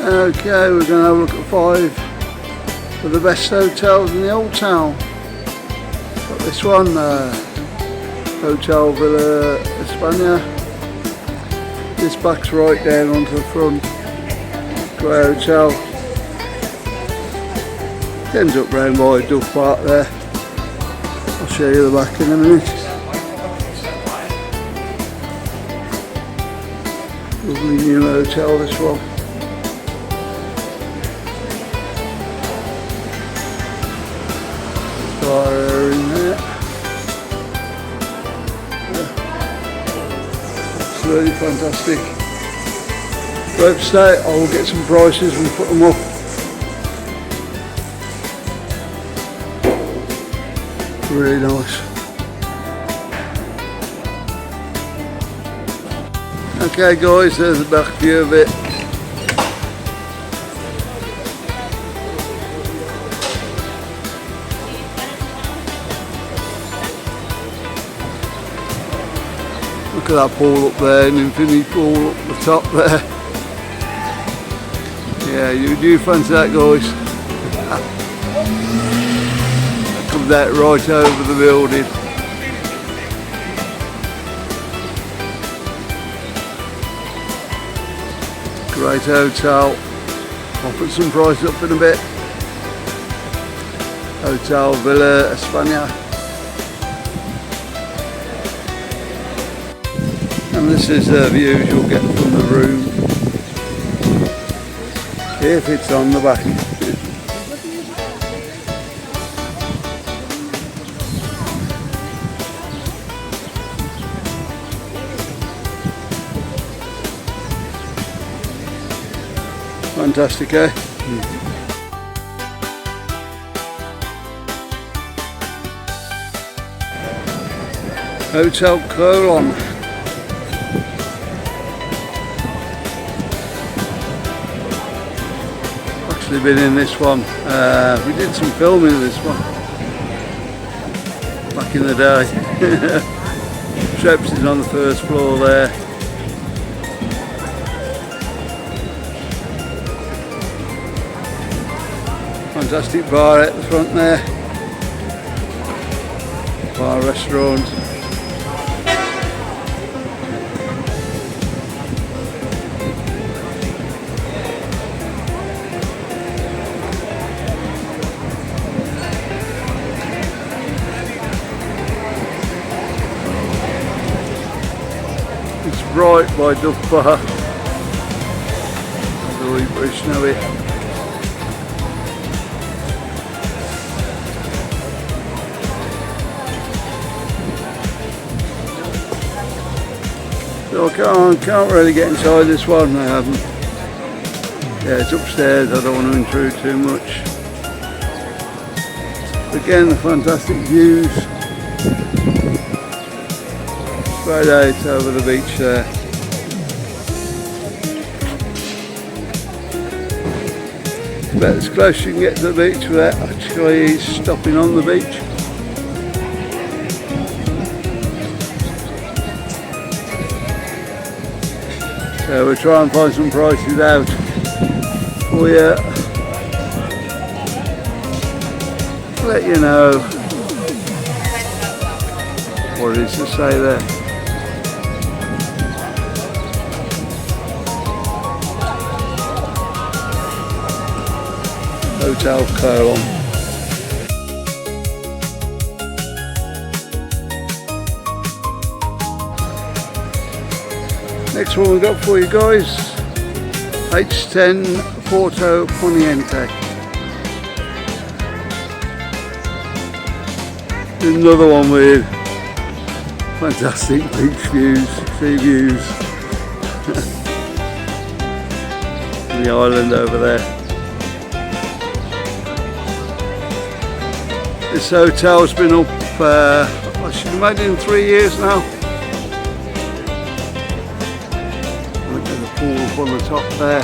Okay, we're going to have a look at 5 of the best hotels in the Old Town. Got this one, Hotel Villa España. This backs right down onto the front. Great hotel. Ends up round by Duff Park there. I'll show you the back in a minute. Lovely new hotel, this one. Bar area in there. Absolutely fantastic. Great to stay. I will get some prices and put them up. Really nice. Okay guys, there's the back view of it. Look at that pool up there, an infinity pool up the top there. Yeah, you do fancy that guys. That comes out right over the building. Great hotel. I'll put some prices up in a bit. Hotel Villa España. And this is the views you'll get from the room if it's on the back. Fantastic, eh? Hotel Colon. Actually been in this one. We did some filming of this one back in the day. Reception's on the first floor there. Fantastic bar at the front there. Bar restaurant. It's right by Duff Park. The wee bridge know it. So I can't really get inside this one, I haven't. Yeah, it's upstairs, I don't want to intrude too much. Again, the fantastic views. Straight out over the beach there. It's about as close as you can get to the beach without actually stopping on the beach. So we'll try and find some prices out for you. Let you know what it is to say there. Hotel Colon. Next one we've got for you guys, H10 Porto Poniente. Another one with fantastic beach views, sea views. The island over there. This hotel's been up, I should imagine 3 years now. Pool up on the top there.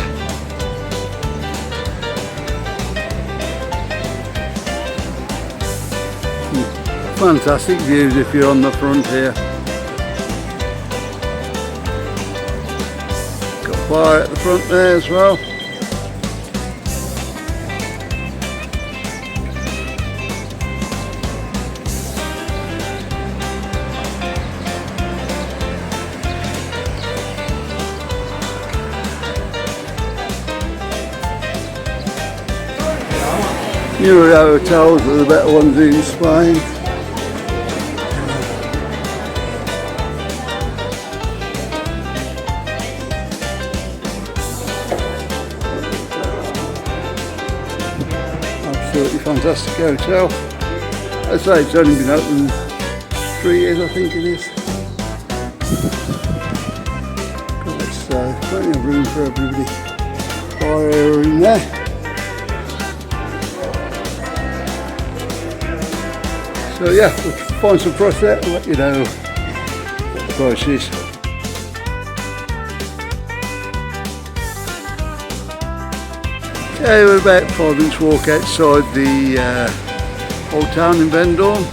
Fantastic views if you're on the front here. Got a bar at the front there as well. Newer hotels are the better ones in Spain. Absolutely fantastic hotel. I'd say it's only been open 3 years, I think it is. Got plenty of room for everybody. Bar area in there. So yeah, we'll find some price there and let you know what the price is. Okay, we're about 5 minutes walk outside the Old Town in Benidorm.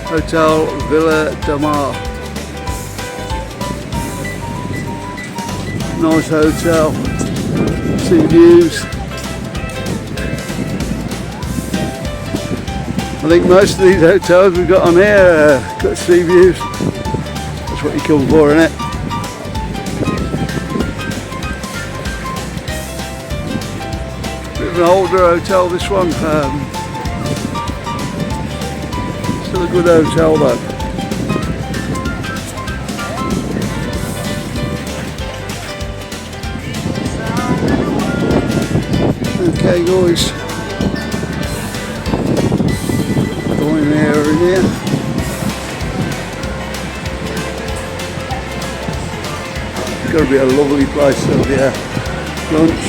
Hotel Villa de Mar. Nice hotel, sea views. I think most of these hotels we've got on here got sea views. That's what you come for, isn't it? Bit of an older hotel, this one. Still a good hotel though. Okay guys, going there in here. It's going to be a lovely place over here. Lunch,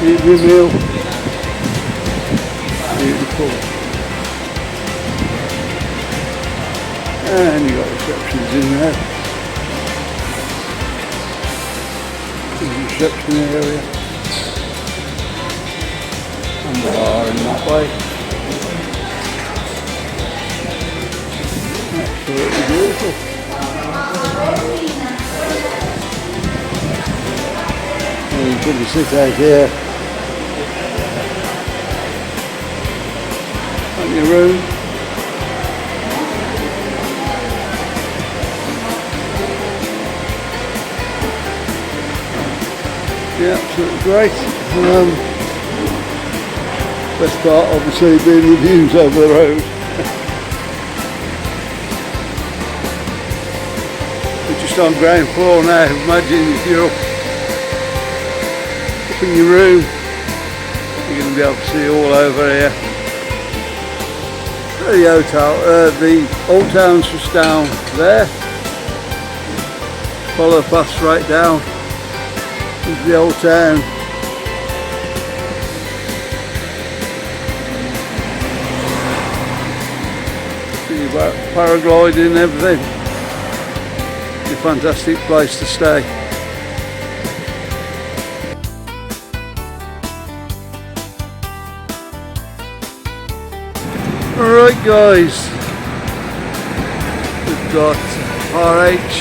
evening meal, beautiful. And you got receptions in there. The reception area. And the bar in that way. Absolutely beautiful. And you can sit out here. On your room. Yeah, absolutely great. Best part obviously being the views over the road. We're just on ground floor now. Imagine if you're up in your room, you're going to be able to see all over here. The hotel, the Old Town's just down there. Follow the path straight down into the Old Town. Paragliding and everything. It's a fantastic place to stay. Alright guys, we've got RH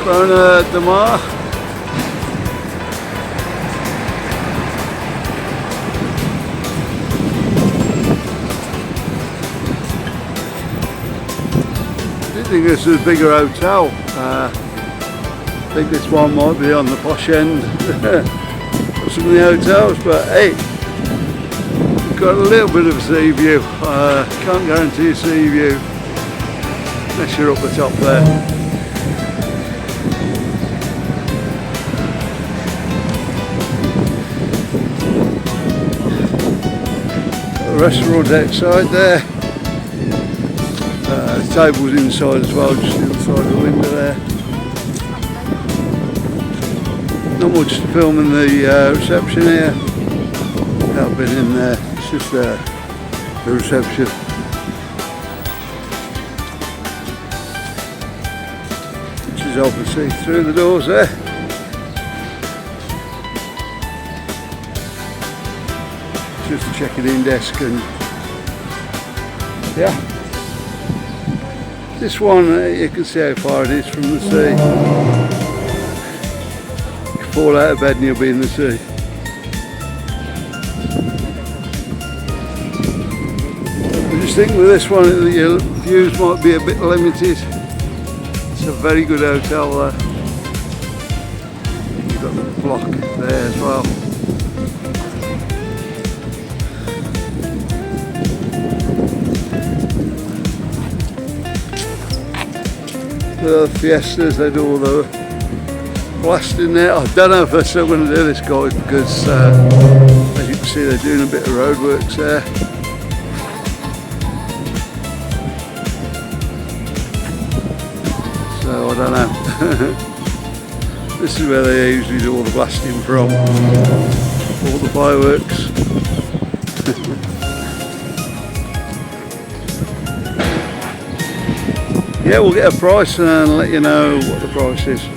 Costa Blanca. I think this is a bigger hotel. I think this one might be on the posh end of some of the hotels, but hey, we've got a little bit of a sea view. Can't guarantee a sea view unless you're up the top there. A restaurant outside there. Tables inside as well, just the other side of the window there. Not much to film in the reception here. I've been in there, it's just the reception. Which is obviously through the doors there. Just a checking in desk and yeah. This one, you can see how far it is from the sea. You can fall out of bed and you'll be in the sea. I just think with this one, your views might be a bit limited. It's a very good hotel there. You've got the block there as well. the fiestas, they do all the blasting there. I don't know if they're still going to do this, guys, because as you can see, they're doing a bit of roadworks there. So I don't know. This is where they usually do all the blasting from, all the fireworks. Yeah, we'll get a price and let you know what the price is.